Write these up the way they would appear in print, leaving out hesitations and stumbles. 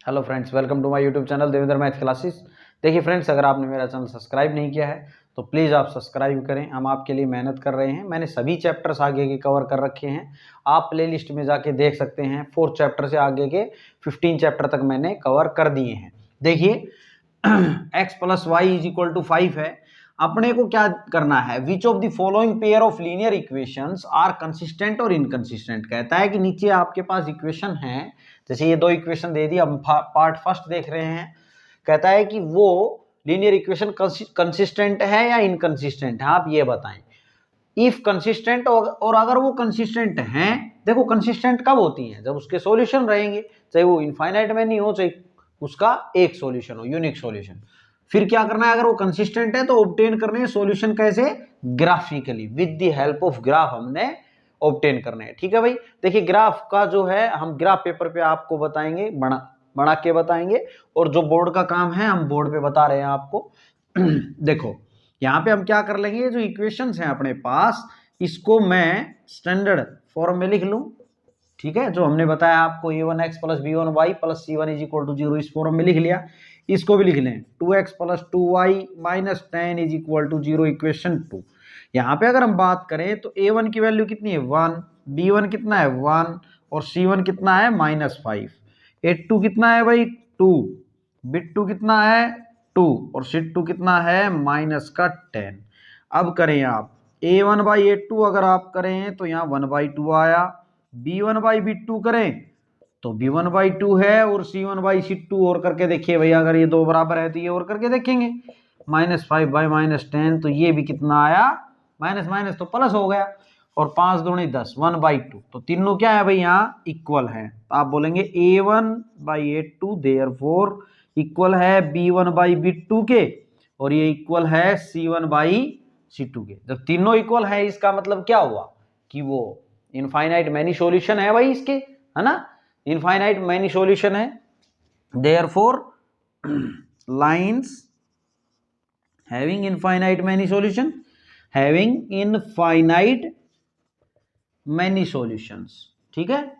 Hello friends, welcome to my YouTube channel Devendra math classes. देखिए friends, अगर आपने मेरा चैनल सब्सक्राइब नहीं किया है तो प्लीज़ आप सब्सक्राइब करें। हम आपके लिए मेहनत कर रहे हैं। मैंने सभी चैप्टर्स आगे के कवर कर रखे हैं। आप प्लेलिस्ट में जाके देख सकते हैं। 4th चैप्टर से आगे के 15 चैप्टर तक मैंने कवर कर दिए हैं। देखिए x + y = 5 है। अपने को क्या करना है, which of the following pair of linear equations are consistent और इनकंसिस्टेंट। कहता है कि नीचे आपके पास इक्वेशन है, जैसे ये दो इक्वेशन दे दी। हम पार्ट फर्स्ट देख रहे हैं। कहता है कि वो लीनियर इक्वेशन कंसिस्टेंट है या इनकंसिस्टेंट है, आप ये बताएं। इफ कंसिस्टेंट और अगर वो कंसिस्टेंट हैं, देखो कंसिस्टेंट कब होती हैं, जब उसके सॉल्यूशन रहेंगे, चाहे वो इनफाइनाइट में नहीं हो, चाहे उसका एक सॉल्यूशन हो, यूनिक सॉल्यूशन। फिर क्या करना है, अगर वो कंसिस्टेंट है तो ऑब्टेन करने हैं सॉल्यूशन कैसे, graphically, with the help of graph हमने ऑब्टेन करने हैं। ठीक है भाई। देखिए ग्राफ का जो है हम ग्राफ पेपर पे आपको बताएंगे, बना के बताएंगे, और जो बोर्ड का काम है हम बोर्ड पे बता रहे हैं आपको। देखो यहाँ पे हम क्या कर लेंगे, जो इक्वेशंस हैं अपने पास, इसको मैं स्टैंडर्ड फॉर्म में लिख लूं। ठीक है, जो हमने बताया आपको, a1x + b1y + c1 = 0, इस फॉर्म में लिख लिया। इसको भी लिख लें, 2x + 2y - 10 = 0, इक्वेशन 2। यहाँ पे अगर हम बात करें तो a1 की वैल्यू कितनी है 1, b1 कितना है 1, और c1 कितना है -5, a2 कितना है भाई 2, b2 कितना है 2, और c2 कितना है -10। अब करें आप a1/a2, अगर आप करें तो यहाँ 1/2 आया। b1/b2 करें तो b1/2 है, और c1/c2 और करके देखिए भैया, अगर ये दो बराबर है तो ये और करके देखेंगे, -5/-10, तो ये भी कितना आया, माइनस माइनस तो प्लस हो गया, और 5 दूनी 10, 1/2। तो तीनों क्या है भाई, यहाँ इक्वल है। तो आप बोलेंगे a1/a2 देयरफॉर इक्वल है b1/b2 के, और ये इक्वल है c1/c2 के। जब तीनों इक्वल है, इसका मतलब क्या हुआ कि वो इनफाइनाइट मैनी सॉल्यूशन है भाई इसके, है ना, इनफाइनाइट मैनी सॉल्यूशन है। Therefore lines having infinite many solution, having infinite many solutions. ठीक है,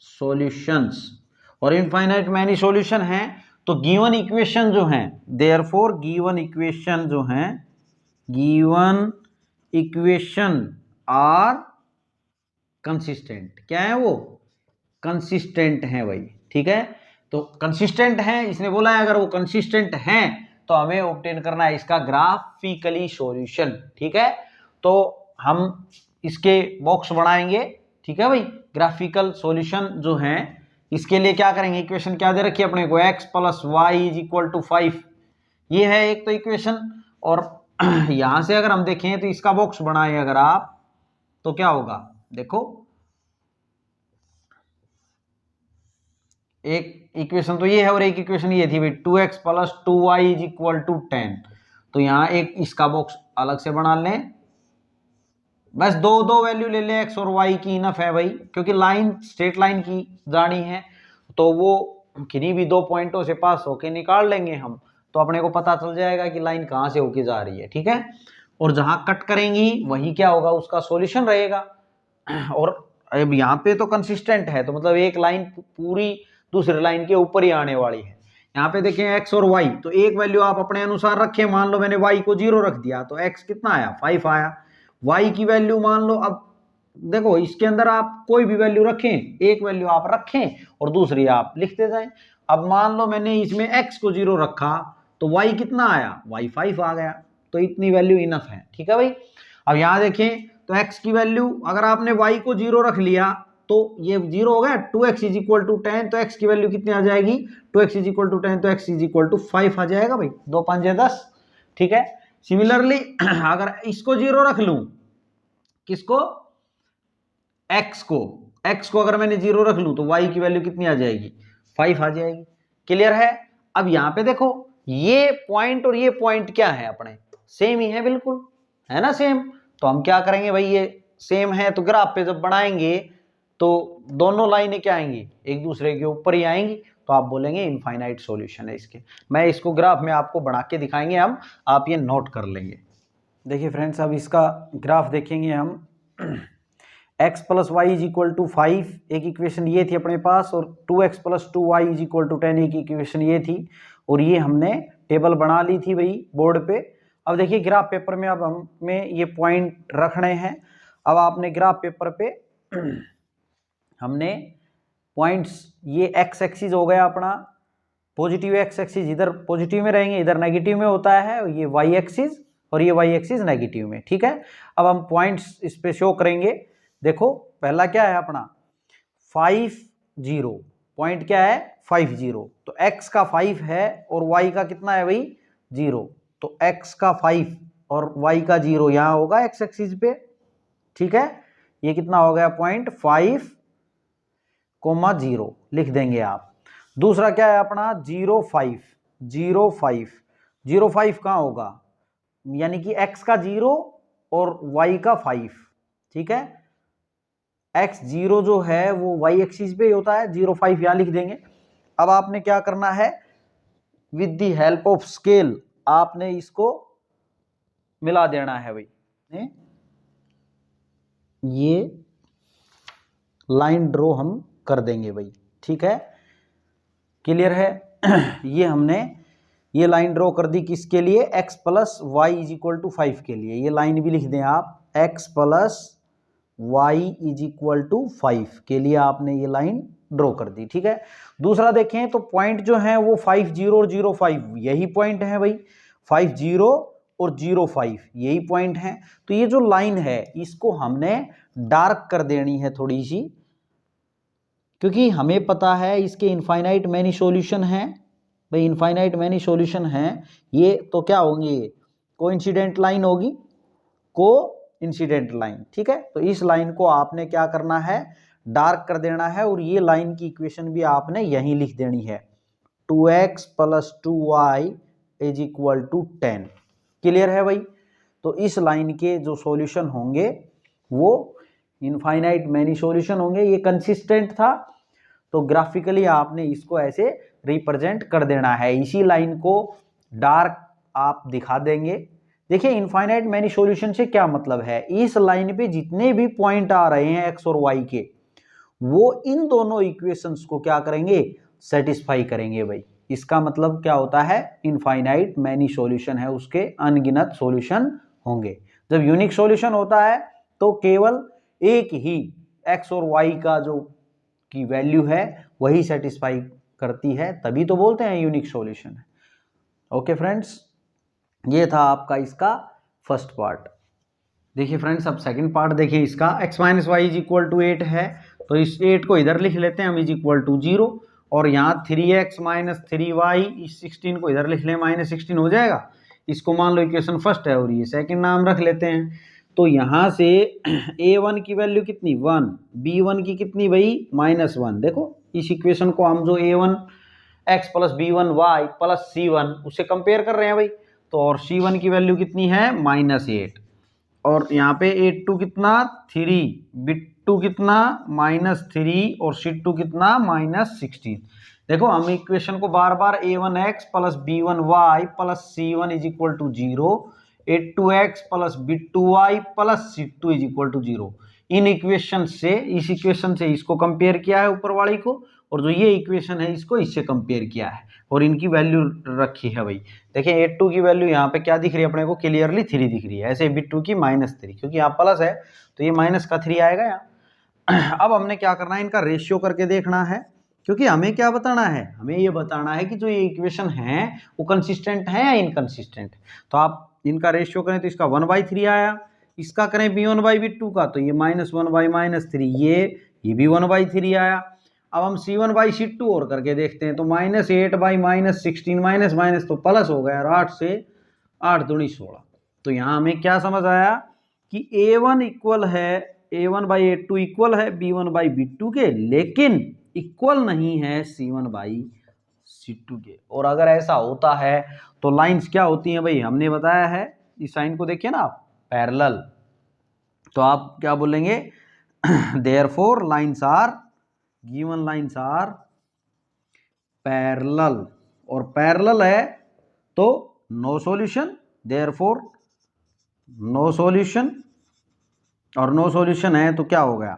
सॉल्यूशंस और इनफाइनाइट मैनी सॉल्यूशन है, तो गिवन इक्वेशन जो है, देयरफॉर गिवन इक्वेशन जो है, गिवन इक्वेशन आर कंसिस्टेंट। क्या है वो, कंसिस्टेंट है भाई। ठीक है, तो कंसिस्टेंट है, इसने बोला है अगर वो कंसिस्टेंट है तो हमें ऑब्टेन करना है इसका ग्राफिकली सॉल्यूशन। ठीक है, तो हम इसके बॉक्स बनाएंगे। ठीक है भाई, ग्राफिकल सॉल्यूशन जो है, इसके लिए क्या करेंगे, इक्वेशन क्या दे रखी है अपने को, x + y = 5, ये है एक तो इक्वेशन। और यहां से अगर हम देखें तो इसका बॉक्स बनाएं अगर आप, तो क्या होगा, देखो एक इक्वेशन तो ये है और एक इक्वेशन ये थी भाई, 2x + 2y = 10। तो यहाँ एक इसका बॉक्स अलग से बना लें, बस दो दो वैल्यू ले लें x और y की, इनफ है भाई, क्योंकि लाइन स्ट्रेट लाइन की जानी है, तो वो किन्हीं भी दो पॉइंटों से पास होके निकाल लेंगे हम, तो अपने को पता चल जाएगा कि लाइन कहाँ से होके जा रही है। ठीक है, और जहां कट करेंगी वही क्या होगा, उसका सॉल्यूशन रहेगा। और अब यहाँ पे तो कंसिस्टेंट है, तो मतलब एक लाइन पूरी दूसरी लाइन के ऊपर ही आने वाली है। यहाँ पे देखें x और y, तो एक वैल्यू आप अपने अनुसार रखें। मान लो मैंने y को 0 रख दिया, तो x कितना आया 5 आया। y की वैल्यू मान लो, अब देखो इसके अंदर आप कोई भी वैल्यू रखें, एक वैल्यू आप रखें और दूसरी आप लिखते जाएं। अब मान लो मैंने इसमें x को 0 रखा, तो y कितना आया, y 5 आ गया, तो इतनी वैल्यू इनफ है। ठीक है भाई। अब यहाँ देखें तो x की वैल्यू, अगर आपने y को 0 रख लिया तो ये 0 हो गया, 2x = 10, तो x की वैल्यू कितनी आ जाएगी, 2x = 10, तो x = 5 आ जाएगा भाई, 2 5 10। ठीक है, सिमिलरली अगर इसको 0 रख लूं, किसको, x को अगर मैंने 0 रख लूं तो y की वैल्यू कितनी आ जाएगी, 5 आ जाएगी। क्लियर है। अब यहां पे देखो, ये पॉइंट और ये पॉइंट क्या है, अपने सेम ही है, बिल्कुल है ना सेम। तो हम क्या करेंगे भाई, ये सेम है तो ग्राफ पे जब बनाएंगे तो दोनों लाइनें क्या आएंगी, एक दूसरे के ऊपर ही आएंगी, तो आप बोलेंगे इनफाइनाइट सॉल्यूशन है इसके। मैं इसको ग्राफ में आपको बना के दिखाएंगे हम, आप ये नोट कर लेंगे। देखिए फ्रेंड्स, अब इसका ग्राफ देखेंगे हम। x plus Y is equal to 5 एक इक्वेशन ये थी अपने पास, और 2x plus 2y is equal to 10 एक इक्वेशन ये थी, और ये हमने टेबल बना ली थी भाई बोर्ड पे। अब देखिए ग्राफ पेपर में अब हमें ये पॉइंट रखने हैं। अब आपने ग्राफ पेपर पे हमने पॉइंट्स, ये x एक्सिस हो गया अपना, पॉजिटिव x एक्सिस इधर पॉजिटिव में रहेंगे, इधर नेगेटिव में होता है, ये y एक्सिस और ये y एक्सिस नेगेटिव में, ठीक है। अब हम पॉइंट्स इस पे शो करेंगे। देखो पहला क्या है अपना 5 0, पॉइंट क्या है 5 0, तो x का 5 है और y का कितना है भाई 0, तो x का 5 और y का 0 यहां होगा x एक्सिस पे, ठीक है। ये कितना हो गया पॉइंट 5, 0 लिख देंगे आप। दूसरा क्या है अपना 0 5 0 5 0 5 कहाँ होगा, यानी कि x का 0 और y का 5, ठीक है। x 0 जो है वो y एक्सिस पे होता है, 0 5 यहां लिख देंगे। अब आपने क्या करना है, with the help of scale आपने इसको मिला देना है भाई। ये लाइन ड्रॉ हम कर देंगे भाई, ठीक है, क्लियर है। ये हमने ये लाइन ड्रॉ कर दी किसके लिए, x plus Y is equal to 5 के लिए। ये लाइन भी लिख दें आप, x plus Y is equal to 5 के लिए आपने ये लाइन ड्रॉ कर दी, ठीक है। दूसरा देखें तो पॉइंट जो है वो 5 0 और 0 5 यही पॉइंट है भाई, 5 0 और 0 5 यही पॉइंट है। तो ये जो लाइन है इसको हमने डार्क कर देनी है थोड़ी सी, क्योंकि हमें पता है इसके इनफाइनाइट मैनी सॉल्यूशन हैं भाई, इनफाइनाइट मैनी सॉल्यूशन हैं ये, तो क्या होंगे, कोइंसिडेंट लाइन होगी, कोइंसिडेंट लाइन, ठीक है। तो इस लाइन को आपने क्या करना है, डार्क कर देना है, और ये लाइन की इक्वेशन भी आपने यहीं लिख देनी है, 2x plus 2y is equal to 10, clear है भाई। तो इस लाइन के जो सॉल्यूशन होंगे वो इनफाइनाइट मैनी सॉल्यूशन होंगे। ये कंसिस्टेंट था तो ग्राफिकली आपने इसको ऐसे रिप्रेजेंट कर देना है, इसी लाइन को डार्क आप दिखा देंगे। देखिए इनफाइनाइट मैनी सॉल्यूशन से क्या मतलब है, इस लाइन पे जितने भी पॉइंट आ रहे हैं x और y के, वो इन दोनों इक्वेशंस को क्या करेंगे, सेटिस्फाई करेंगे भाई। इसका मतलब क्या होता है, इनफाइनाइट मैनी सॉल्यूशन है, उसके अनगिनत सॉल्यूशन होंगे। जब यूनिक सॉल्यूशन होता है तो केवल एक ही x और y का जो की वैल्यू है वही सेटिस्फाई करती है, तभी तो बोलते हैं यूनिक सॉल्यूशन है। ओके फ्रेंड्स, ये था आपका इसका फर्स्ट पार्ट। देखिए फ्रेंड्स अब सेकंड पार्ट देखिए इसका, x minus Y is equal to 8 है, तो इस 8 को इधर लिख लेते हैं हम, इज इक्वल टू 0, और यहाँ 3x माइनस 3y, इस 16 को इधर लिख लें, माइनस 16 हो जाएगा। इसको मान लो इक्वेशन फर्स्ट है और ये सेकंड नाम रख लेते हैं। तो यहाँ से a1 की वैल्यू कितनी 1, b1 की कितनी भाई -1। देखो इस इक्वेशन को हम जो a1 x plus b1 y plus c1 उससे कंपेयर कर रहे हैं भाई, तो और c1 की वैल्यू कितनी है -8, और यहाँ पे a2 कितना 3, b2 कितना -3 और c2 कितना -16। देखो हम इक्वेशन को बार बार a1x plus b1y plus c1 is equal to 0, a2x plus b2y plus c2 is equal to 0, इन इक्वेशन से इस इक्वेशन से इसको कंपेयर किया है ऊपर वाली को, और जो ये इक्वेशन है इसको इससे कंपेयर किया है और इनकी वैल्यू रखी है भाई। देखिए a2 की वैल्यू यहाँ पे क्या दिख रही है अपने को, क्लियरली 3 दिख रही है, ऐसे b2 की -3, क्योंकि यहाँ प्लस है तो ये माइनस का 3 आएगा यहाँ। अब हमने क्या करना है, इनका रेशियो करके देखना है, क्योंकि हमें क्या बताना है, हमें ये बताना है कि जो ये इक्वेशन है वो कंसिस्टेंट है या इनकंसिस्टेंट। तो आप इनका रेशियो करें तो इसका 1/3 आया, इसका करें b1/b2 का तो ये -1/-3, ये भी 1/3 आया। अब हम c1/c2 और करके देखते हैं तो -8/-16, माइनस माइनस तो प्लस हो गया, और 8 से 8 दूनी 16। तो यहाँ हमें क्या समझ आया कि a1 इक्वल है, a1/a2 इक्वल है b1/b2 के, लेकिन इक्वल नहीं है c1/c2 के। और अगर ऐसा होता है तो लाइंस क्या होती हैं भाई, हमने बताया है, इस साइन को देखिए ना आप, पैरेलल, तो आप क्या बोलेंगे, therefore lines are given, lines are parallel, और पैरेलल है तो no solution, therefore no solution, और नो सॉल्यूशन है तो क्या हो गया,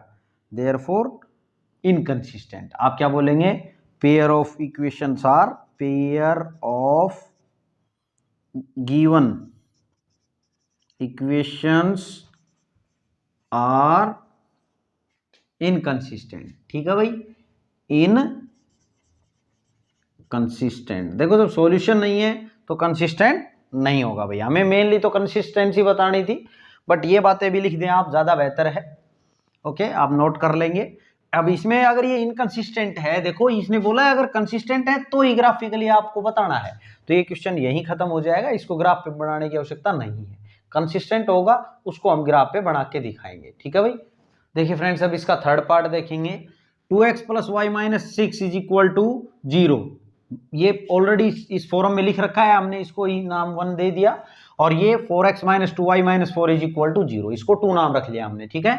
देयरफॉर इनकंसिस्टेंट। आप क्या बोलेंगे, pair of equations are, pair of given equations are inconsistent. ठीक है भाई, इनकंसिस्टेंट। देखो जब सॉल्यूशन नहीं है तो कंसिस्टेंट नहीं होगा भाई। हमें मेनली तो कंसिस्टेंसी बतानी थी, बट ये बातें भी लिख दें आप, ज्यादा बेहतर है। ओके, आप नोट कर लेंगे। अब इसमें अगर ये इनकंसिस्टेंट है, देखो इसने बोला है अगर कंसिस्टेंट है तो ही ग्राफिकली आपको बताना है, तो ये क्वेश्चन यहीं खत्म हो जाएगा, इसको ग्राफ पे बनाने की आवश्यकता नहीं है। कंसिस्टेंट होगा उसको हम ग्राफ पे बना के दिखाएंगे। ठीक है भाई। देखिए फ्रेंड्स, अब इसका थर्ड पार्ट देखेंगे। 2x + y - 6 = 0। ये ऑलरेडी इस फॉर्म में लिख रखा है, हमने इसको ही नाम 1 दे दिया। और ये 4x - 2y - 4 = 0, इसको 2 नाम रख लिया हमने। ठीक है,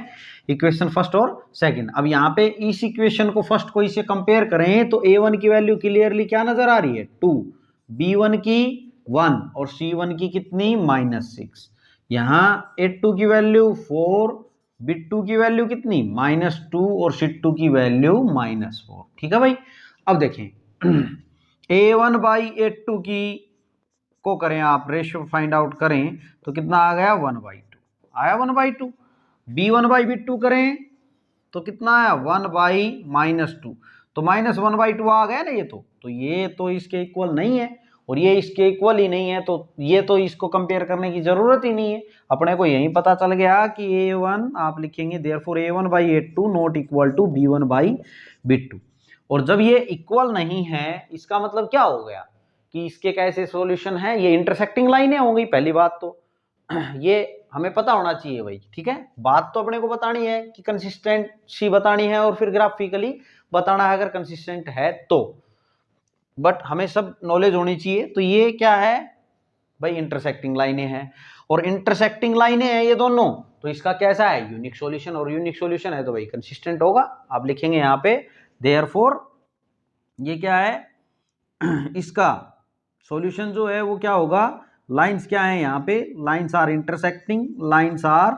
इक्वेशन फर्स्ट और सेकंड। अब यहाँ पे इस इक्वेशन को फर्स्ट को इससे कंपेयर करें तो a1 की वैल्यू क्लियरली क्या नजर आ रही है, 2, b1 की 1 और c1 की कितनी, -6। यहाँ a2 की वैल्यू 4, b2 की वैल्यू कितनी, -2 और c2 की वैल्यू -4। ठीक है भाई। अब देखें a1/a2 की को करें आप, रेशियो फाइंड आउट करें तो कितना आ गया, 1/2 आया, 1/2। b1/b2 करें तो कितना आया, 1/-2, तो -1/2 आ गया ना। ये तो इसके इक्वल नहीं है और ये इसके इक्वल ही नहीं है, तो ये तो इसको कंपेयर करने की जरूरत ही नहीं है। अपने को यही पता चल गया कि a1 आप लिखेंगे therefore a1/a2 not equal to b1/b2। और जब ये इक्वल नहीं है इसका मतलब क्या हो गया कि इसके कैसे सॉल्यूशन है, ये इंटरसेक्टिंग लाइनें होंगी पहली बात तो। ये हमें पता होना चाहिए भाई। ठीक है, बात तो अपने को बतानी है कि कंसिस्टेंसी बतानी है और फिर ग्राफिकली बताना है अगर कंसिस्टेंट है तो, बट हमें सब नॉलेज होनी चाहिए। तो ये क्या है भाई, इंटरसेक्टिंग लाइनें हैं, और इंटरसेक्टिंग लाइनें हैं ये दोनों, तो इसका कैसा है, यूनिक सॉल्यूशन। और यूनिक सॉल्यूशन है तो भाई कंसिस्टेंट होगा। आप लिखेंगे यहाँ पे देयरफॉर ये क्या है इसका सॉल्यूशन जो है वो क्या होगा, लाइंस क्या है यहाँ पे, lines are intersecting, lines are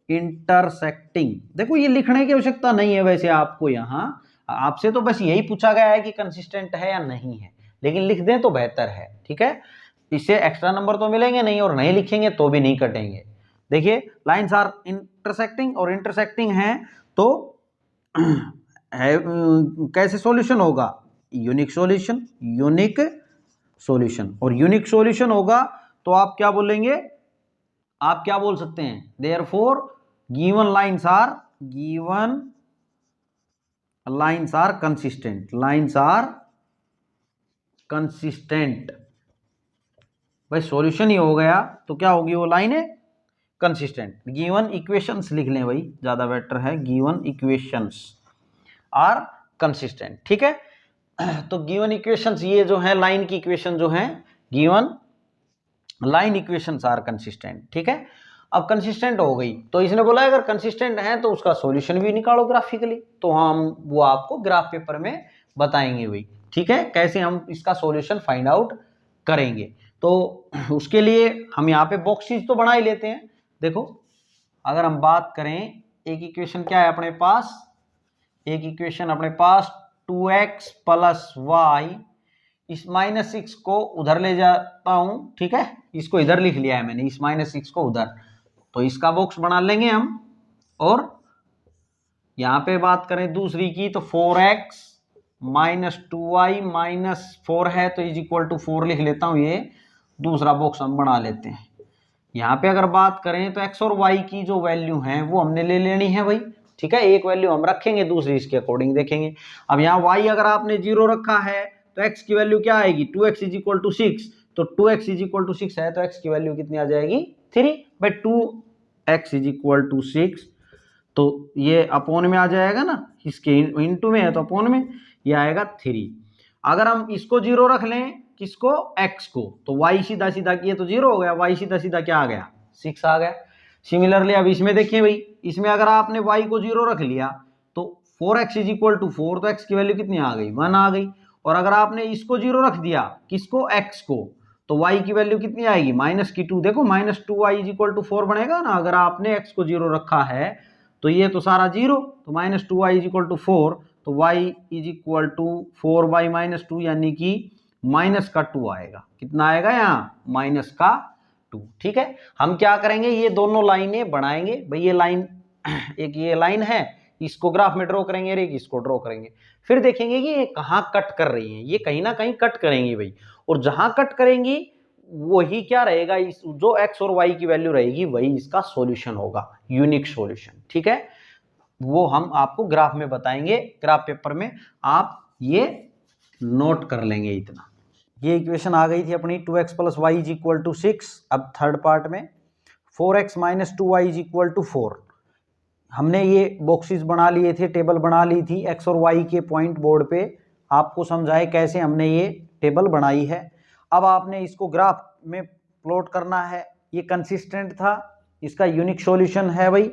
intersecting. देखो ये लिखने की आवश्यकता नहीं है वैसे आपको, यहाँ आपसे तो बस यही पूछा गया है कि कंसिस्टेंट है या नहीं है, लेकिन लिख दें तो बेहतर है। ठीक है, इससे एक्स्ट्रा नंबर तो मिलेंगे नहीं, और नहीं लिखेंगे तो भी नहीं कटेंगे। देखिए लाइंस आर इंटरसेक्टिंग, और इंटरसेक्टिंग है तो है, कैसे सॉल्यूशन होगा, यूनिक सॉल्यूशन, यूनिक सॉल्यूशन। और यूनिक सॉल्यूशन होगा तो आप क्या बोलेंगे, आप क्या बोल सकते हैं, therefore given lines are consistent, lines are consistent. भाई सॉल्यूशन ही हो गया तो क्या होगी वो लाइनें, कंसिस्टेंट। गिवन इक्वेशंस लिख लें भाई, ज्यादा बेटर है, गिवन इक्वेशंस आर कंसिस्टेंट। ठीक है, तो गिवन इक्वेशंस ये जो है लाइन की इक्वेशन जो है, given line equations are consistent. ठीक है, अब कंसिस्टेंट हो गई तो इसने बोला अगर कंसिस्टेंट है तो उसका सॉल्यूशन भी निकालो ग्राफिकली, तो हम वो आपको ग्राफ पेपर में बताएंगे भाई। ठीक है, कैसे हम इसका सॉल्यूशन फाइंड आउट करेंगे, तो उसके लिए हम यहाँ पे बॉक्सेस तो बना ही लेते हैं। देखो अगर हम बात करें, एक इक्वेशन क्या है अपने पास, एक इक्वेशन अपने पास 2x + y, इस -6 को उधर ले जाता हूं। ठीक है, इसको इधर लिख लिया है मैंने, इस -6 को उधर, तो इसका बॉक्स बना लेंगे हम। और यहां पे बात करें दूसरी की तो 4x - 2y - 4 है तो = 4 लिख लेता हूं, ये दूसरा बॉक्स हम बना लेते हैं। यहाँ पे अगर बात करें तो x और y की जो वैल्यू है वो हमने ले लेनी है भाई। ठीक है, एक वैल्यू हम रखेंगे, दूसरी इसके अकॉर्डिंग देखेंगे। अब यहाँ y अगर आपने 0 रखा है तो x की वैल्यू क्या आएगी, 2x = 6, तो 2x = 6 है तो x की वैल्यू कितनी आ जाएगी, 3। भाई 2x = 6 तो ये अपॉन में आ जाएगा ना, इसके इनटू में है तो अपॉन में, ये आएगा 3। अगर हम इसको 0 रख लें, किसको, x को, तो y सीधा सीधा, ये तो 0 हो गया, y सीधा सीधा क्या आ गया, 6 आ गया। सिमिलरली अब इसमें देखिए भाई, इसमें अगर आपने y को 0 रख लिया तो 4x = 4, तो x की वैल्यू कितनी आ गई, 1 आ गई। और अगर आपने इसको 0 रख दिया, किसको, x को, तो y की वैल्यू कितनी आएगी -2। देखो -2y इज इक्वल टू 4 बनेगा ना, अगर आपने x को 0 रखा है तो ये तो सारा 0, तो -2y इज इक्वल टू 4, तो y is equal to 4 by -2 यानी कि माइनस का 2 आएगा। कितना आएगा यहाँ -2। ठीक है, हम क्या करेंगे, ये दोनों लाइनें बनाएंगे भाई। ये लाइन एक ये लाइन है, इसको ग्राफ में ड्रॉ करेंगे और एक इसको ड्रॉ करेंगे। फिर देखेंगे कि ये कहाँ कट कर रही है, ये कहीं ना कहीं कट करेंगी भाई, और जहां कट करेंगी वही क्या रहेगा, इस जो x और y की वैल्यू रहेगी वही इसका सॉल्यूशन होगा, यूनिक सॉल्यूशन। ठीक है, वो हम आपको ग्राफ में बताएंगे, ग्राफ पेपर में आप ये नोट कर लेंगे इतना। ये इक्वेशन आ गई थी अपनी 2x plus Y is equal to 6। अब थर्ड पार्ट में 4x minus 2y is equal to 4। हमने ये बॉक्सेस बना लिए थे, टेबल बना ली थी x और y के पॉइंट बोर्ड पे, आपको समझाए कैसे हमने ये टेबल बनाई है। अब आपने इसको ग्राफ में प्लॉट करना है, ये कंसिस्टेंट था, इसका यूनिक सॉल्यूशन है भाई।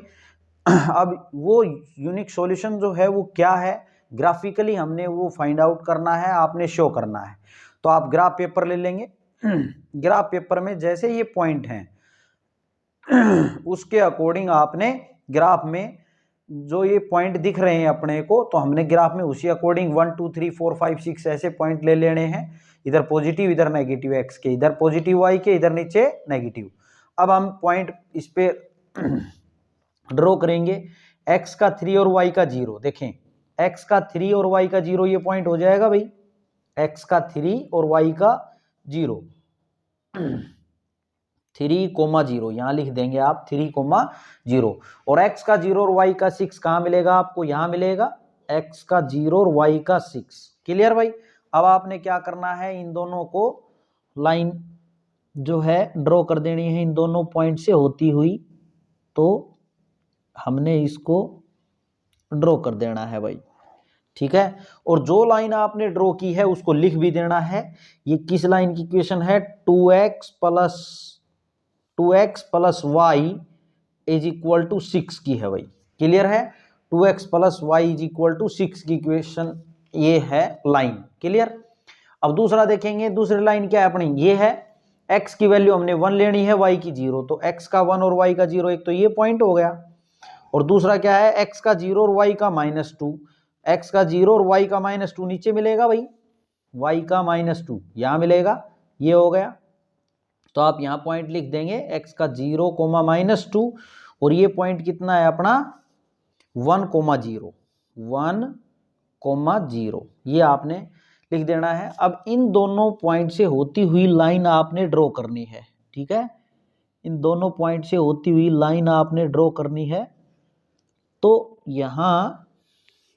अब वो यूनिक सॉल्यूशन जो है वो क्या है, ग्राफिकली हमने वो फाइंड आउट करना है, आपने शो करना है। तो आप ग्राफ पेपर ले लेंगे, ग्राफ पेपर में जैसे ये पॉइंट हैं उसके अकॉर्डिंग आपने ग्राफ में जो ये पॉइंट दिख रहे हैं अपने को, तो हमने ग्राफ में उसी अकॉर्डिंग 1 2 3 4 5 6 ऐसे पॉइंट ले लेने हैं, इधर पॉजिटिव इधर नेगेटिव x के, इधर पॉजिटिव y के, इधर नीचे नेगेटिव। अब हम पॉइंट इस पे ड्रॉ करेंगे, x का 3 और y का 0। देखें x का 3 और y का 0 ये पॉइंट हो जाएगा भाई, x का 3 और y का 0, 3,0 यहाँ लिख देंगे आप 3,0, और x का 0 और y का 6 कहाँ मिलेगा आपको, यहाँ मिलेगा x का 0 और y का 6। क्लियर भाई। अब आपने क्या करना है, इन दोनों को लाइन जो है ड्रॉ कर देनी है इन दोनों पॉइंट से होती हुई, तो हमने इसको ड्रॉ कर देना है भाई। ठीक है, और जो लाइन आपने ड्रॉ की है उसको लिख भी देना है। ये किस लाइन की इक्वेशन है, 2x plus Y is equal to 6 की है भाई। क्लियर है, 2x plus Y is equal to 6 की इक्वेशन ये है लाइन। क्लियर। अब दूसरा देखेंगे, दूसरी लाइन क्या है अपनी, ये है x की वैल्यू हमने 1 लेनी है, y की 0, तो x का 1 और y का 0, एक तो ये पॉइंट हो गया, और दूसरा क्या है x का 0 और y का -2, x का 0 और y का -2 नीचे मिलेगा भाई, y का -2 यहाँ मिलेगा, ये हो गया। तो आप यहाँ पॉइंट लिख देंगे x का 0, -2, और ये पॉइंट कितना है अपना 1,0, 1,0, ये आपने लिख देना है। अब इन दोनों पॉइंट से होती हुई लाइन आपने ड्रॉ करनी है। ठीक है, इन दोनों पॉइंट से होती हुई लाइन आपने ड्रॉ करनी है। तो यहाँ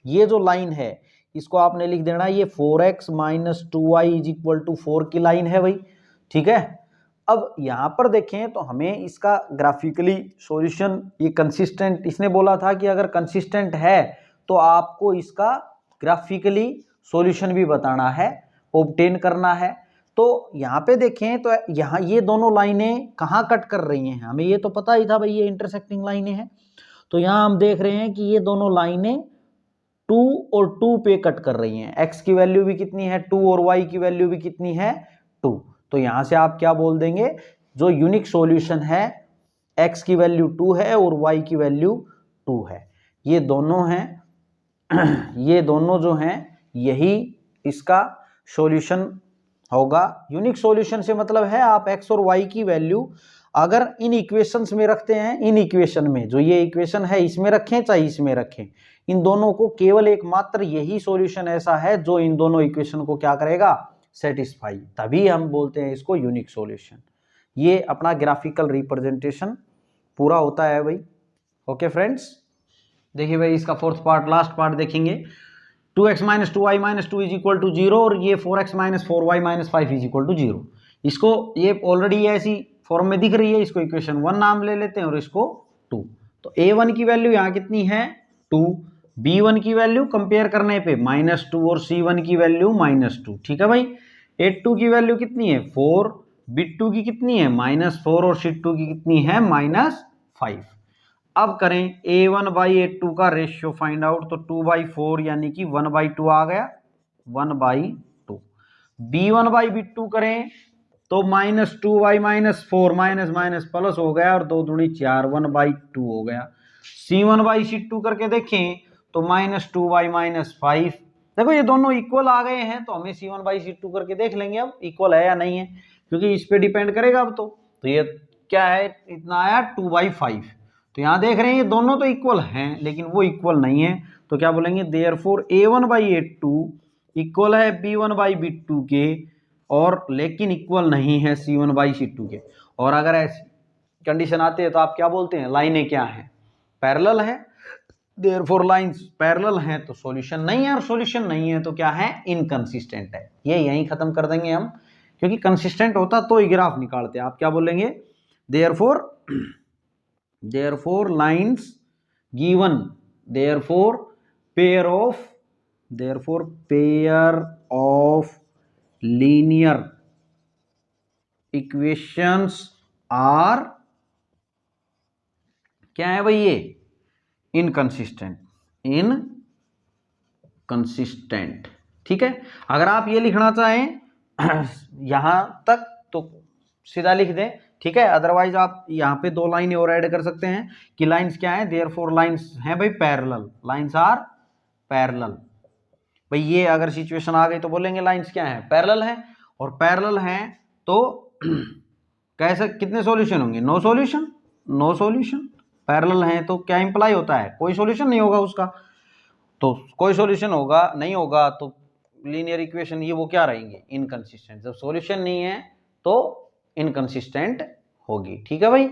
ये जो लाइन है इसको आपने लिख देना, ये 4x minus 2y is equal to 4 की लाइन है भाई। ठीक है, अब यहाँ पर देखें तो हमें इसका ग्राफिकली सॉल्यूशन, ये कंसिस्टेंट, इसने बोला था कि अगर कंसिस्टेंट है तो आपको इसका ग्राफिकली सॉल्यूशन भी बताना है, ऑब्टेन करना है। तो यहाँ पे देखें तो यहाँ ये दोनों लाइनें कहाँ कट कर रही हैं, हमें ये तो पता ही था भाई ये इंटरसेक्टिंग लाइनें हैं। तो यहाँ हम देख रहे हैं कि ये दोनों लाइनें 2 और 2 पे कट कर रही हैं। x की वैल्यू भी कितनी है 2 और y की वैल्यू भी कितनी है 2। तो यहां से आप क्या बोल देंगे, जो यूनिक सॉल्यूशन है x की वैल्यू 2 है और y की वैल्यू 2 है। ये दोनों हैं ये दोनों जो हैं यही इसका सॉल्यूशन होगा। यूनिक सॉल्यूशन से मतलब है आप x और y की वैल्यू अगर इन इक्वेशंस में रखते हैं, इन इक्वेशन में जो ये इक्वेशन है इसमें रखें चाहे इसमें रखें, इन दोनों को केवल एकमात्र यही सॉल्यूशन ऐसा है जो इन दोनों इक्वेशन को क्या करेगा, सेटिस्फाई, तभी हम बोलते हैं इसको यूनिक सॉल्यूशन। ये अपना ग्राफिकल रिप्रेजेंटेशन पूरा होता है भाई। ओके फ्रेंड्स, देखिए भाई इसका फोर्थ पार्ट, लास्ट पार्ट देखेंगे। 2x minus 2y minus 2 is equal to 0 और ये 4x minus 4y minus 5 is equal to 0। इसको ये ऑलरेडी ऐसी फॉर्म में दिख रही है, इसको इक्वेशन 1 नाम ले लेते हैं और इसको 2। तो a1 की वैल्यू यहाँ कितनी है 2, b1 की वैल्यू कंपेयर करने पे -2 और c1 की वैल्यू -2। ठीक है भाई, a2 की वैल्यू कितनी है 4, b2 की कितनी है -4 और c2 की कितनी है -5। अब करें a1 बाई a2 का रेशियो फाइंड आउट, तो 2/4 यानी कि 1/2 आ गया, 1/2। b1 बाई b2 करें तो -2y -4 माइनस माइनस प्लस हो गया और 2 दूनी 4 1/2 हो गया। C1/C2 करके देखें तो -2y -5। देखो ये दोनों इक्वल आ गए हैं तो हमें C1/C2 करके देख लेंगे अब इक्वल है या नहीं है, क्योंकि इस पे डिपेंड करेगा अब। तो ये क्या है, इतना आया 2/5। तो यहाँ देख रहे हैं ये दोनों तो इक्वल हैं लेकिन वो इक्वल नहीं है, तो क्या बोलेंगे, देयरफॉर A1/A2 इक्वल है B1/B2 के, और लेकिन इक्वल नहीं है C1/C2 के। और अगर ऐसी कंडीशन आती है तो आप क्या बोलते हैं, लाइनें क्या हैं, पैरेलल है। देयरफॉर लाइंस पैरेलल हैं तो सॉल्यूशन नहीं है, और सॉल्यूशन नहीं है तो क्या है, इनकंसिस्टेंट है। ये यहीं खत्म कर देंगे हम, क्योंकि कंसिस्टेंट होता तो ही ग्राफ निकालते। आप क्या बोलेंगे, therefore lines given, therefore pair of linear equations are क्या है भाई, ये इनकंसिस्टेंट। ठीक है। अगर आप ये लिखना चाहें यहां तक तो सीधा लिख दें, ठीक है। अदरवाइज आप यहाँ पे 2 लाइनें और ऐड कर सकते हैं कि लाइंस क्या है, देयरफॉर लाइंस हैं भाई पैरेलल, लाइंस आर पैरेलल। भाई ये अगर सिचुएशन आ गई तो बोलेंगे लाइंस क्या है, पैरेलल है। और पैरेलल हैं तो कैसे, कितने सॉल्यूशन होंगे, नो सॉल्यूशन। पैरेलल हैं तो क्या इंप्लाई होता है, कोई सॉल्यूशन नहीं होगा उसका। तो कोई सॉल्यूशन नहीं होगा तो लीनियर इक्वेशन ये वो क्या रहेंगे, इनकंसिस्टेंट। जब सॉल्यूशन नहीं है तो इनकंसिस्टेंट होगी, ठीक है भाई।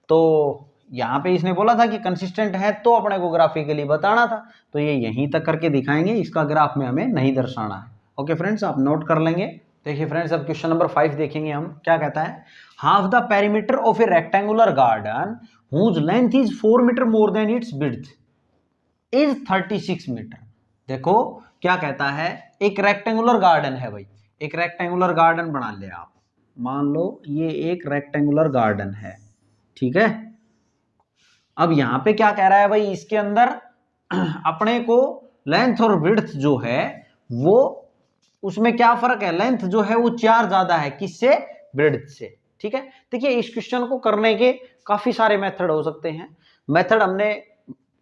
तो यहाँ पे इसने बोला था कि कंसिस्टेंट है तो अपने को ग्राफिकली बताना था, तो ये यहीं तक करके दिखाएंगे, इसका ग्राफ में हमें नहीं दर्शाना है। ओके फ्रेंड्स, आप नोट कर लेंगे। देखिए फ्रेंड्स, अब क्वेश्चन नंबर 5 देखेंगे हम, क्या कहता है, half the perimeter of a rectangular garden whose length is 4 metre more than it's width is 36 metre. देखो क्या कहता है, एक रेक्टेंगुलर गार्डन है भाई, एक रेक्टेंगुलर गार्डन बना ले आप, मान लो ये एक रेक्टेंगुलर गार्डन है, ठीक है। अब यहां पे क्या कह रहा है भाई, इसके अंदर अपने को लेंथ और विड्थ जो है वो, उसमें क्या फर्क है, लेंथ जो है वो 4 ज्यादा है किससे, विड्थ से, ठीक है। देखिए इस क्वेश्चन को करने के काफी सारे मेथड हो सकते हैं। मेथड हमने,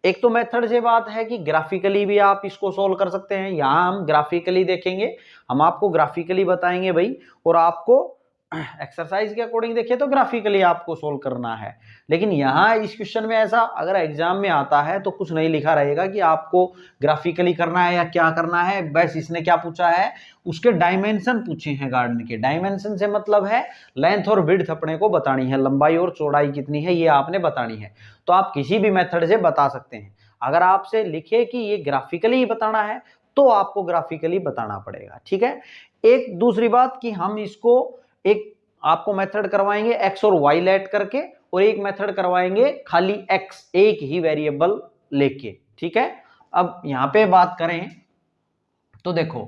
एक तो मेथड से बात है कि ग्राफिकली भी आप इसको सोल्व कर सकते हैं, यहां हम ग्राफिकली देखेंगे, हम आपको ग्राफिकली बताएंगे भाई, और आपको एक्सरसाइज के अकॉर्डिंग देखिए तो ग्राफिकली आपको सोल्व करना है। लेकिन यहाँ इस क्वेश्चन में ऐसा अगर एग्जाम में आता है तो कुछ नहीं लिखा रहेगा कि आपको ग्राफिकली करना है या क्या करना है। बस इसने क्या पूछा है, उसके डायमेंशन पूछे हैं गार्डन के। डायमेंशन से मतलब है लेंथ और विड्थ अपने को बतानी है, लंबाई और चौड़ाई कितनी है ये आपने बतानी है। तो आप किसी भी मेथड से बता सकते हैं। अगर आपसे लिखे कि ये ग्राफिकली बताना है तो आपको ग्राफिकली बताना पड़ेगा, ठीक है। एक दूसरी बात कि हम इसको एक आपको मेथड करवाएंगे x और y लेट करके, और एक मेथड करवाएंगे खाली x, एक ही वेरिएबल लेके, ठीक है। अब यहां पे बात करें तो देखो,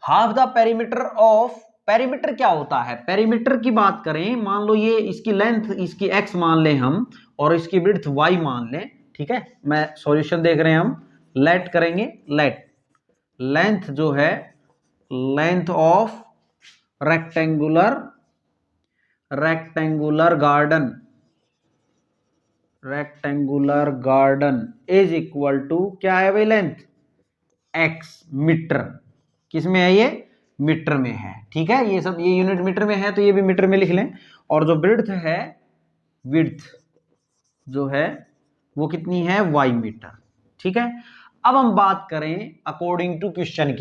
half the perimeter of, perimeter क्या होता है, पेरीमीटर की बात करें, मान लो ये इसकी लेंथ, इसकी x मान लें हम, और इसकी विड्थ y मान लें, ठीक है। मैं सॉल्यूशन देख रहे हैं हम, लेट करेंगे, लेट लेंथ जो है, length of rectangular garden is equal to क्या है भाई, लेंथ x मीटर, किस में है ये, मीटर में है, ठीक है। ये सब ये यूनिट मीटर में है तो ये भी मीटर में लिख लें। और जो विड्थ है, विड्थ जो है वो कितनी है, y मीटर, ठीक है। अब हम बात करें अकॉर्डिंग टू क्वेश्चन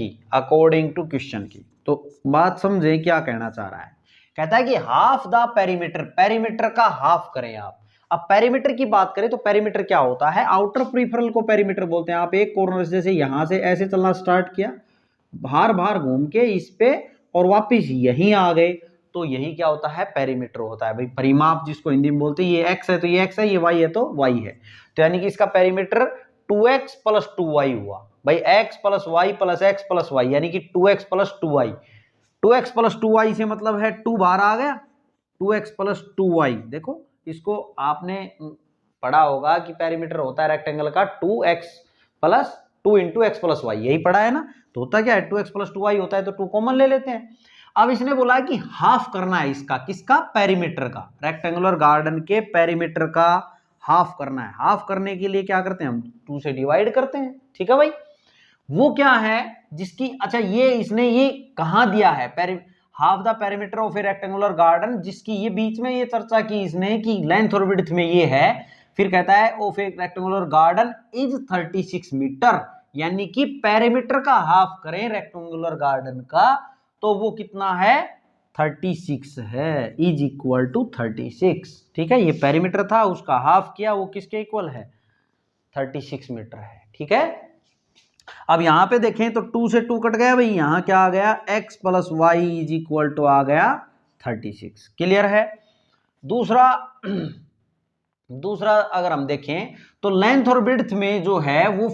की, तो बात समझे क्या कहना चाह रहा है। कहता है कि हाफ द पेरीमीटर, पेरीमीटर का हाफ करें आप। अब पेरीमीटर की बात करें तो पेरीमीटर क्या होता है, आउटर पेरिफेरल को पेरीमीटर बोलते हैं। आप एक कॉर्नर से, जैसे यहां से ऐसे चलना स्टार्ट किया, बाहर बाहर घूम के इस पे और वापिस यहीं आ गए, तो यही क्या होता है, पेरीमीटर होता है भाई। परिमाप जिसको हिंदी में बोलते हैं, ये x है तो ये x है, ये y है तो y है। तो यानी कि इसका पेरीमीटर 2x + 2y हुआ भाई, x + y + x + y, यानी कि 2x + 2y। 2x + 2y से मतलब है 2 बाहर आ गया, 2x + 2y। देखो इसको आपने पढ़ा होगा कि पेरीमीटर होता है रेक्टेंगल का 2x + 2 × x + y, यही पढ़ा है ना। तो होता क्या है, 2x + 2y होता है, तो 2 कॉमन ले लेते हैं। अब इसने बोला है कि हाफ करना है इसका, किसका, पेरीमीटर का, रेक्टेंगुलर गार्डन के पेरीमीटर का हाफ करना है। हाफ करने के लिए क्या करते हैं हम, 2 से डिवाइड करते हैं, ठीक है भाई। वो क्या है जिसकी, अच्छा ये इसने ये कहां दिया है, half the perimeter of a rectangular garden, जिसकी ये बीच में ये चर्चा की इसने कि लेंथ और विड्थ में ये है। फिर कहता है of a rectangular garden is 36 metre, यानी कि पेरीमीटर का हाफ करें रेक्टेंगुलर गार्डन का तो वो कितना है, 36 है, इज इक्वल टू 36, ठीक है। ये पेरीमीटर था, उसका हाफ किया, वो किसके इक्वल है, 36 मीटर है, ठीक है। अब यहां पे देखें तो 2 से 2 कट गया भाई, यहां क्या आ गया, x plus Y is equal to आ गया 36, क्लियर है। दूसरा दूसरा अगर हम देखें तो लेंथ और विड्थ में जो है वो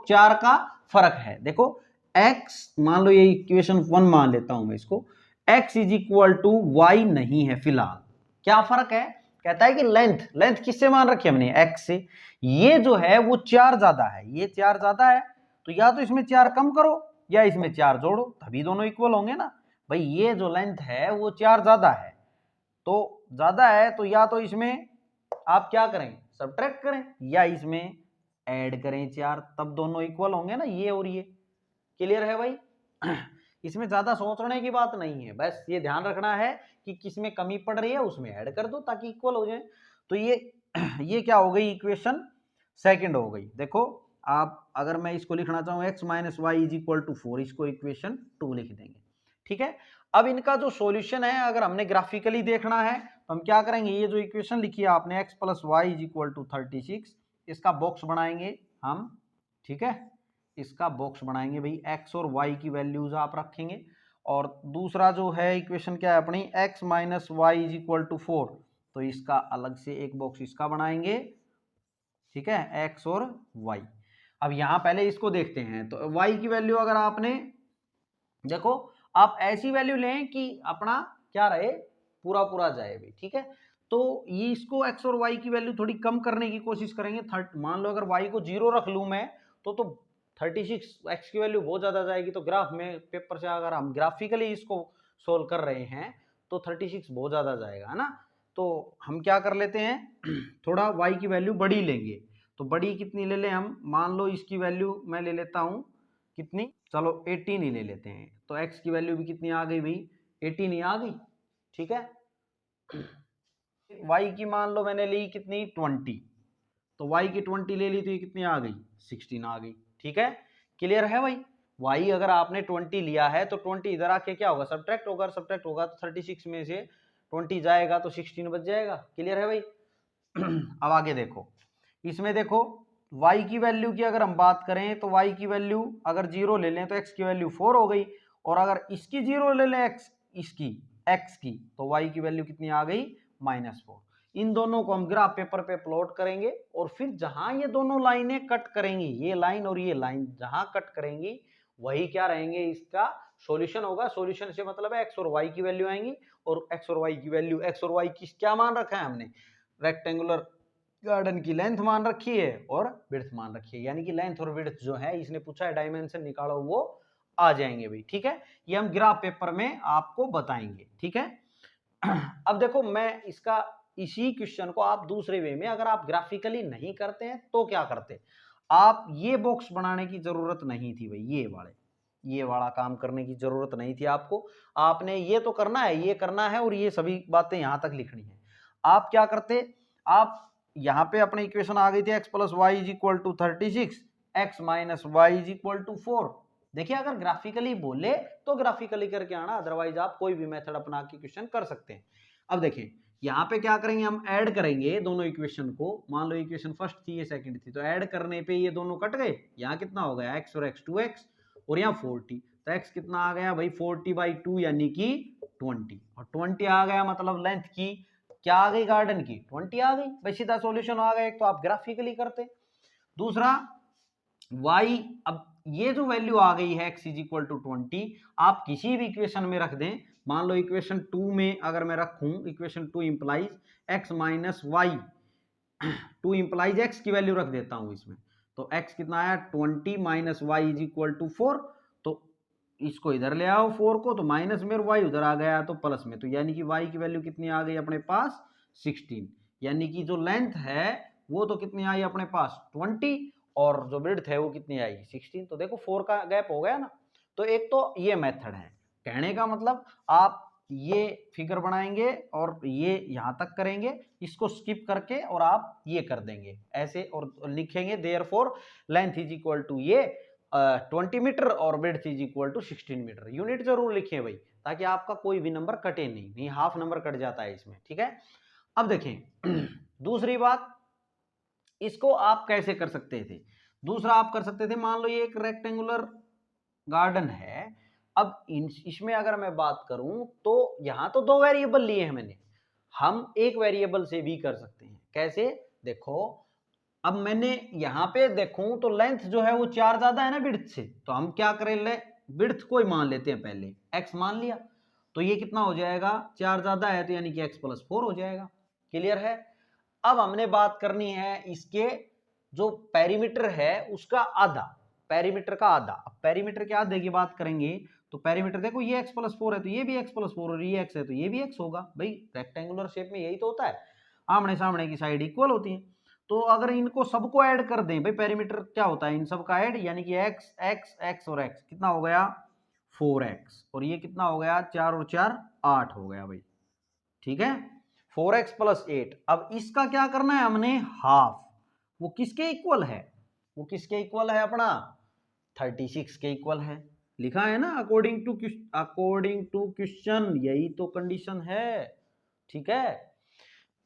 4 का फर्क है। देखो x, मान लो ये इक्वेशन 1 मान लेता हूं मैं इसको, x is equal to y नहीं है फिलहाल। क्या फर्क है, कहता है कि लेंथ किससे मान रखी है हमने, x से। ये जो है वो 4 ज्यादा है, ये 4 ज्यादा है, तो या तो इसमें 4 कम करो या इसमें 4 जोड़ो, तभी दोनों इक्वल होंगे ना भाई। ये जो लेंथ है वो 4 ज्यादा है, तो या तो इसमें आप क्या करें, सब्ट्रैक्ट करें, या इसमें ऐड करें 4, तब दोनों इक्वल होंगे ना, ये और ये। क्लियर है भाई। इसमें ज्यादा सोचने की बात नहीं है, बस ये ध्यान रखना है कि किसमें कमी पड़ रही है उसमें ऐड कर दो ताकि इक्वल हो जाए। तो ये क्या हो गई, इक्वेशन सेकंड हो गई। देखो आप, अगर मैं इसको लिखना चाहूँ x minus Y is equal to 4, इसको इक्वेशन 2 लिख देंगे, ठीक है। अब इनका जो सॉल्यूशन है, अगर हमने ग्राफिकली देखना है तो हम क्या करेंगे, ये जो इक्वेशन लिखी है आपने x plus Y is equal to 36, इसका बॉक्स बनाएंगे हम, ठीक है। इसका बॉक्स बनाएंगे भाई, x और y की वैल्यूज आप रखेंगे। और दूसरा जो है इक्वेशन क्या है अपनी, x minus Y is equal to 4, तो इसका अलग से एक बॉक्स इसका बनाएंगे, ठीक है, x और y। अब यहां पहले इसको देखते हैं, तो y की वैल्यू अगर आपने देखो, आप ऐसी वैल्यू लें कि अपना क्या रहे, पूरा पूरा जाए भाई, ठीक है। तो ये इसको x और y की वैल्यू थोड़ी कम करने की कोशिश करेंगे। मान लो अगर y को 0 रख लूं मैं, तो 36, x की वैल्यू बहुत ज्यादा जाएगी। तो ग्राफ में पेपर से अगर हम ग्राफिकली इसको सोल्व कर रहे हैं तो 36 बहुत ज्यादा जाएगा, है ना। तो हम क्या कर लेते हैं, थोड़ा y की वैल्यू बड़ी लेंगे। तो बड़ी कितनी ले लें हम, मान लो इसकी वैल्यू मैं ले लेता हूं कितनी, चलो 18 ही ले लेते हैं। तो x की वैल्यू भी कितनी आ गई भाई, 18 ही आ गई, ठीक है। y की मान लो मैंने ली कितनी, 20, तो y की 20 ले ली तो ये कितनी आ गई, 16 आ गई, ठीक है। क्लियर है भाई। y अगर आपने 20 लिया है तो 20 इधर आके क्या होगा, सब्ट्रैक्ट होगा, सब्ट्रैक्ट होगा तो 36 में से 20 जाएगा तो 16 बच जाएगा। क्लियर है भाई। अब आगे देखो, इसमें देखो y की वैल्यू की अगर हम बात करें तो y की वैल्यू अगर 0 ले लें तो x की वैल्यू 4 हो गई, और अगर इसकी 0 ले लें इसकी x की, तो y की वैल्यू कितनी आ गई, -4। इन दोनों को हम ग्राफ पेपर पे प्लॉट करेंगे, और फिर जहां ये दोनों लाइनें कट करेंगी, ये लाइन और ये लाइन जहां कट करेंगी, वही क्या रहेंगे, इसका सॉल्यूशन होगा। सॉल्यूशन से मतलब है x और y की वैल्यू आएंगी, और x और y की वैल्यू, x और y किस क्या मान रखा है हमने, रेक्टेंगुलर गार्डन की लेंथ मान रखी है और विड्थ मान रखी है, यानी कि लेंथ और विड्थ जो है इसने पूछा है डायमेंशन निकालो, वो आ जाएंगे भाई, ठीक है। ये हम ग्राफ पेपर में आपको बताएंगे, ठीक है। अब देखो मैं इसका, इसी क्वेश्चन को आप दूसरे वे में, अगर आप ग्राफिकली नहीं करते हैं तो क्या करते, आप ये बॉक्स बनाने की जरूरत नहीं थी भाई, ये वाला काम करने की जरूरत नहीं थी आपको। आपने ये तो करना है, ये करना है, और ये सभी बातें यहां तक लिखनी है। आप क्या करते, आप यहाँ पे अपनी इक्वेशन आ गई थी x plus Y is equal to 36, x minus Y is equal to 4। देखिए अगर ग्राफिकली बोले तो ग्राफिकली करके आना, अदरवाइज आप कोई भी मेथड अपना के क्वेश्चन कर सकते हैं। अब देखिए यहाँ पे क्या करेंगे, हम ऐड करेंगे दोनों इक्वेशन को। मान लो इक्वेशन फर्स्ट थी, ये सेकंड थी, तो ऐड करने पे ये दोनों कट गए। यहाँ कितना हो गया, x और x 2x, और यहाँ 40, तो x कितना आ गया भाई, 40/2 यानी कि 20, और 20 आ गया मतलब लेंथ की क्या आ गई, गार्डन की 20 आ गई भाई, सीधा सॉल्यूशन आ गया। एक तो आप ग्राफिकली करते, दूसरा y, अब ये जो वैल्यू आ गई है x इज इक्वल टू 20, आप किसी भी इक्वेशन में रख दें। मान लो इक्वेशन 2 में अगर मैं रखूं, equation 2 implies x minus y, 2 implies x की वैल्यू रख देता हूं इसमें, तो x कितना आया 20 minus Y is equal to 4। तो इसको इधर ले आओ 4 को, तो माइनस में, और y उधर आ गया तो प्लस में, तो यानी कि y की वैल्यू कितनी आ गई अपने पास 16। यानी कि जो लेंथ है वो तो कितनी आई अपने पास 20, और जो विड्थ है वो कितनी आएगी 16। तो देखो 4 का गैप हो गया ना। तो एक तो ये मेथड है, कहने का मतलब आप ये फिगर बनाएंगे और ये यहां तक करेंगे, इसको स्किप करके और आप ये कर देंगे ऐसे और लिखेंगे therefore length is equal to ये 20 मीटर और width is equal to 16 metre. Unit जरूर लिखें भाई, ताकि आपका कोई भी नंबर कटे नहीं हाफ नंबर कट जाता है इसमें, ठीक है। अब देखें दूसरी बात, इसको आप कैसे कर सकते थे। दूसरा आप कर सकते थे, मान लो ये एक रेक्टेंगुलर गार्डन है। अब इसमें अगर मैं बात करूं तो यहां तो 2 वेरिएबल लिए हैं मैंने, हम एक वेरिएबल से भी कर सकते हैं। कैसे, देखो अब मैंने यहां पे देखूं तो लेंथ जो है वो 4 ज्यादा है ना विड्थ से, तो हम क्या करें, ले विड्थ को ही मान लेते हैं, पहले x मान लिया, तो ये कितना हो जाएगा 4 ज्यादा है तो यानी कि x + 4 हो जाएगा। क्लियर है। अब हमने बात करनी है इसके जो पेरीमीटर है उसका आधा, पेरीमीटर का आधा। अब पेरीमीटर के आधे की बात करेंगे तो पेरीमीटर देखो ये x + 4 है तो ये भी x + 4, और ये x है तो ये भी x होगा। भाई रेक्टेंगुलर शेप में यही तो होता है, आमने सामने की साइड इक्वल होती है। तो अगर इनको सबको ऐड कर दें, भाई पेरीमीटर क्या होता है इन सब का ऐड, यानी कि x x x और x कितना हो गया 4x, और ये कितना हो गया 4 और 4 8 हो गया भाई, ठीक है 4x + 8। अब इसका क्या करना है हमने हाफ, वो किसके इक्वल है, वो किसके इक्वल है अपना 36 के इक्वल है, लिखा है ना अकॉर्डिंग टू क्वेश्चन, यही तो कंडीशन है, ठीक है।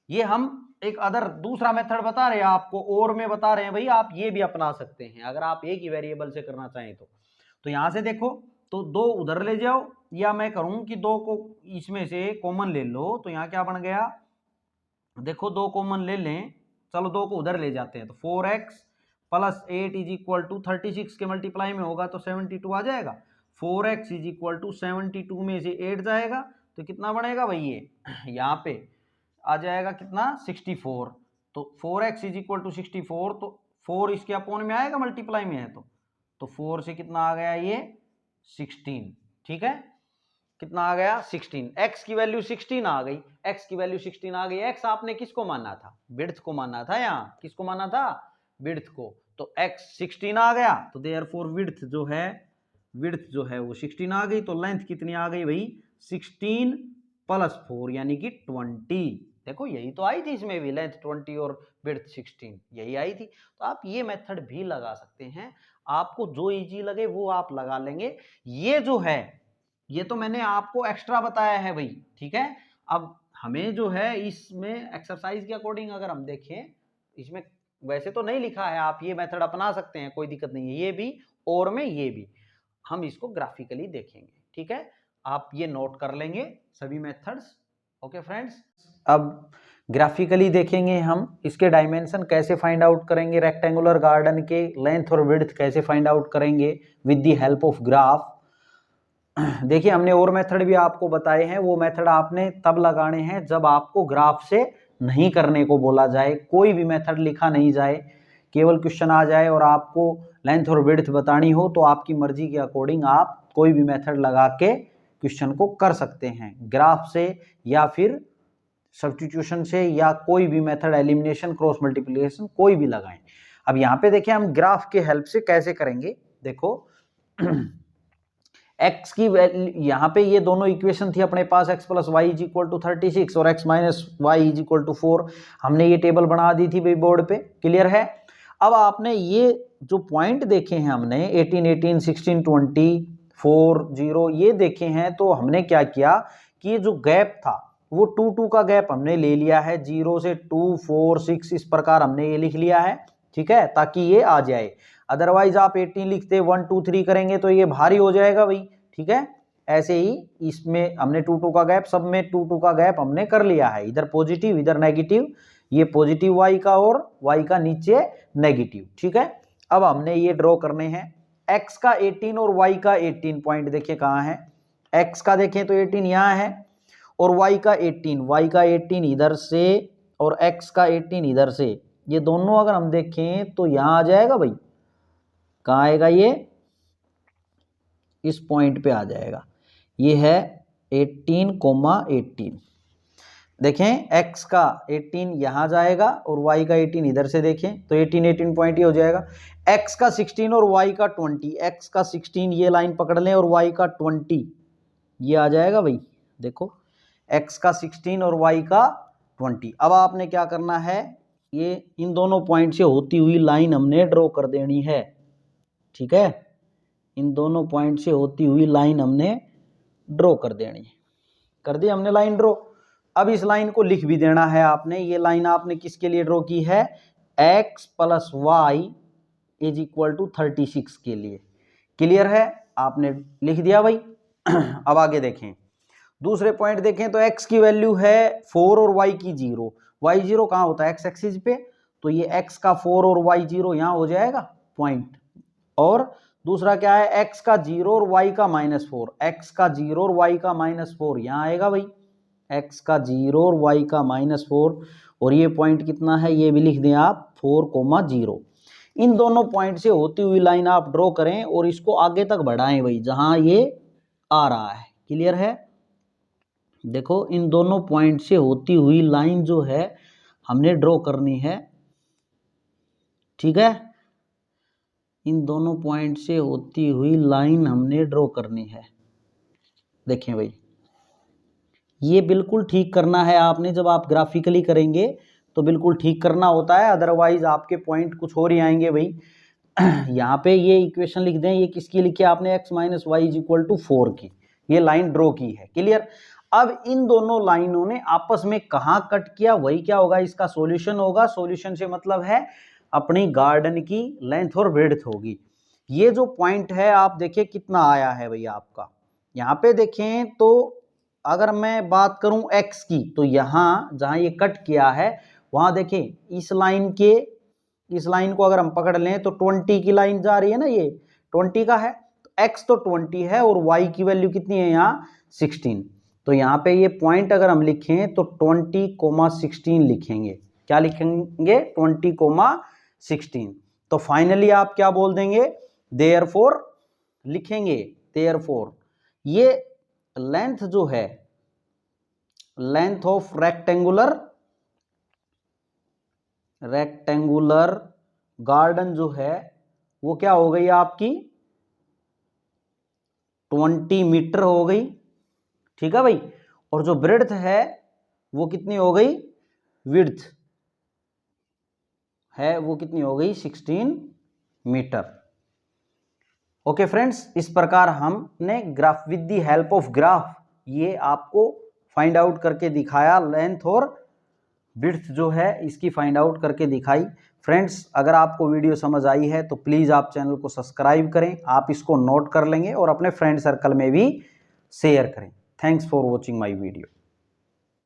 ये हम एक अदर दूसरा मेथड बता रहे हैं आपको, और में बता रहे हैं भाई आप ये भी अपना सकते हैं अगर आप एक ही वेरिएबल से करना चाहें तो यहां से देखो तो 2 उधर ले जाओ, या मैं करूं कि 2 को इसमें से कॉमन ले लो, तो यहां क्या बन गया, देखो 2 कॉमन ले लें, चलो 2 को उधर ले जाते हैं, तो 4x + 8 इज इक्वल टू 36 के मल्टीप्लाई में होगा तो 72 आ जाएगा। 4x इज इक्वल टू 72 में से 8 जाएगा तो कितना बनेगा भाई, ये यहाँ पे आ जाएगा कितना 64। तो 4x इज इक्वल टू 64, तो 4 इसके अपोन में आएगा मल्टीप्लाई में है तो 4 से कितना आ गया ये 16, ठीक है कितना आ गया 16, x की वैल्यू 16 आ गई, x की वैल्यू 16 आ गई। x आपने किसको मानना था, विड्थ को मानना था, यहाँ किसको मानना था विड्थ को, तो x 16 आ गया, तो देयरफॉर विड्थ जो है वो 16 आ गई। तो लेंथ कितनी आ गई भाई 16 + 4 यानी कि 20। देखो यही तो आई थी इसमें भी, लेंथ 20 और विड्थ 16 यही आई थी। तो आप ये मेथड भी लगा सकते हैं, आपको जो इजी लगे वो आप लगा लेंगे। ये जो है ये तो मैंने आपको एक्स्ट्रा बताया है भाई, ठीक है। अब हमें जो है इसमें एक्सरसाइज के अकॉर्डिंग अगर हम देखें, इसमें वैसे तो नहीं लिखा है, आप ये मेथड अपना सकते हैं, कोई दिक्कत नहीं है, ये भी और में ये भी, हम इसको ग्राफिकली देखेंगे, ठीक है। आप ये नोट कर लेंगे सभी मेथड्स, ओके फ्रेंड्स। अब ग्राफिकली देखेंगे हम इसके डायमेंशन कैसे फाइंड आउट करेंगे, रेक्टेंगुलर गार्डन के लेंथ और विड्थ कैसे फाइंड आउट करेंगे with the help of graph. देखिए हमने और मेथड भी आपको बताए हैं, वो मेथड आपने तब लगाने हैं जब आपको ग्राफ से नहीं करने को बोला जाए, कोई भी मेथड लिखा नहीं जाए, केवल क्वेश्चन आ जाए और आपको लेंथ और विड्थ बतानी हो तो आपकी मर्जी के अकॉर्डिंग आप कोई भी मेथड लगा के क्वेश्चन को कर सकते हैं, ग्राफ से या फिर सब्स्टिट्यूशन से, या कोई भी मेथड एलिमिनेशन क्रॉस मल्टीप्लिकेशन कोई भी लगाएं। अब यहाँ पे देखिए हम ग्राफ के हेल्प से कैसे करेंगे, देखो x की वैल्यू यहाँ पे ये दोनों इक्वेशन थी अपने पास, x + y = 36 और x - y = 4, हमने ये टेबल बना दी थी भाई बोर्ड पे, क्लियर है। अब आपने ये जो पॉइंट देखे हैं हमने 18 18 16 20 4 0 ये देखे हैं, तो हमने क्या किया कि ये जो गैप था वो 2 2 का गैप हमने ले लिया है, 0 से 2 4 6 इस प्रकार हमने ये लिख लिया है, ठीक है, ताकि ये आ जाए। अदरवाइज आप 18 लिखते 1 2 3 करेंगे तो ये भारी हो जाएगा भाई, ठीक है। ऐसे ही इसमें हमने 2 2 का गैप, सब में 2 2 का गैप हमने कर लिया है, इधर पॉजिटिव इधर नेगेटिव, ये पॉजिटिव y का और y का नीचे नेगेटिव, ठीक है। अब हमने ये ड्रॉ करने हैं, x का 18 और y का 18 पॉइंट देखिए कहाँ है, x का देखें तो 18 यहाँ है और y का 18 इधर से और x का 18 इधर से, ये दोनों अगर हम देखें तो यहाँ आ जाएगा भाई, कहाँ आएगा ये इस पॉइंट पे आ जाएगा। ये है 18,18। देखें x का 18 यहाँ जाएगा और y का 18 इधर से देखें तो 18 पॉइंट ये हो जाएगा। x का 16 और y का 20, x का 16 ये लाइन पकड़ लें और y का 20 ये आ जाएगा भाई। देखो x का 16 और y का 20। अब आपने क्या करना है, ये इन दोनों पॉइंट से होती हुई लाइन हमने ड्रॉ कर देनी है। ठीक है, इन दोनों पॉइंट से होती हुई लाइन हमने ड्रॉ कर देनी है। कर दी हमने लाइन ड्रॉ। अब इस लाइन को लिख भी देना है आपने। ये लाइन आपने किसके लिए ड्रॉ की है, x + y = 36 के लिए। क्लियर है, आपने लिख दिया भाई। अब आगे देखें, दूसरे पॉइंट देखें तो x की वैल्यू है 4 और y की 0। y 0 कहाँ होता है, x एक्सिस पे, तो ये x का 4 और y 0 यहाँ हो जाएगा पॉइंट। और दूसरा क्या है, x का 0 और y का -4, x का 0 और y का -4 यहाँ आएगा भाई, x का 0 और y का -4। और ये पॉइंट कितना है, ये भी लिख दें आप 4,0। इन दोनों पॉइंट से होती हुई लाइन आप ड्रॉ करें और इसको आगे तक बढ़ाएं भाई, जहां ये आ रहा है। क्लियर है, देखो इन दोनों पॉइंट से होती हुई लाइन जो है हमने ड्रॉ करनी है। ठीक है, इन दोनों पॉइंट से होती हुई लाइन हमने ड्रॉ करनी है। देखें भाई, ये बिल्कुल ठीक करना है आपने। जब आप ग्राफिकली करेंगे तो बिल्कुल ठीक करना होता है, अदरवाइज आपके पॉइंट कुछ और ही आएंगे भाई। यहाँ पे ये इक्वेशन लिख दें, ये किसकी लिखी है आपने, x - y = 4 की ये लाइन ड्रॉ की है। क्लियर। अब इन दोनों लाइनों ने आपस में कहाँ कट किया, वही क्या होगा, इसका सॉल्यूशन होगा। सॉल्यूशन से मतलब है अपनी गार्डन की लेंथ और विड्थ होगी। ये जो पॉइंट है आप देखिए कितना आया है भाई आपका। यहाँ पे देखें तो अगर मैं बात करूं x की, तो यहाँ जहां ये कट किया है वहां देखें इस लाइन को अगर हम पकड़ लें तो 20 की लाइन जा रही है ना, ये 20 का है, तो x तो 20 है और y की वैल्यू कितनी है यहाँ 16। तो यहाँ पे ये पॉइंट अगर हम लिखें तो 20,16 लिखेंगे। क्या लिखेंगे, 20,16। तो फाइनली आप क्या बोल देंगे, देयरफॉर लिखेंगे। देयरफॉर ये लेंथ जो है, लेंथ ऑफ रेक्टेंगुलर गार्डन जो है वो क्या हो गई आपकी 20 मीटर हो गई। ठीक है भाई, और जो ब्रेड्थ है वो कितनी हो गई, विड्थ है वो कितनी हो गई 16 मीटर। ओके फ्रेंड्स, इस प्रकार हमने graph with the help of graph ये आपको फाइंड आउट करके दिखाया, लेंथ और विड्थ जो है इसकी फाइंड आउट करके दिखाई। फ्रेंड्स, अगर आपको वीडियो समझ आई है तो प्लीज़ आप चैनल को सब्सक्राइब करें, आप इसको नोट कर लेंगे और अपने फ्रेंड सर्कल में भी शेयर करें। Thanks for watching my video.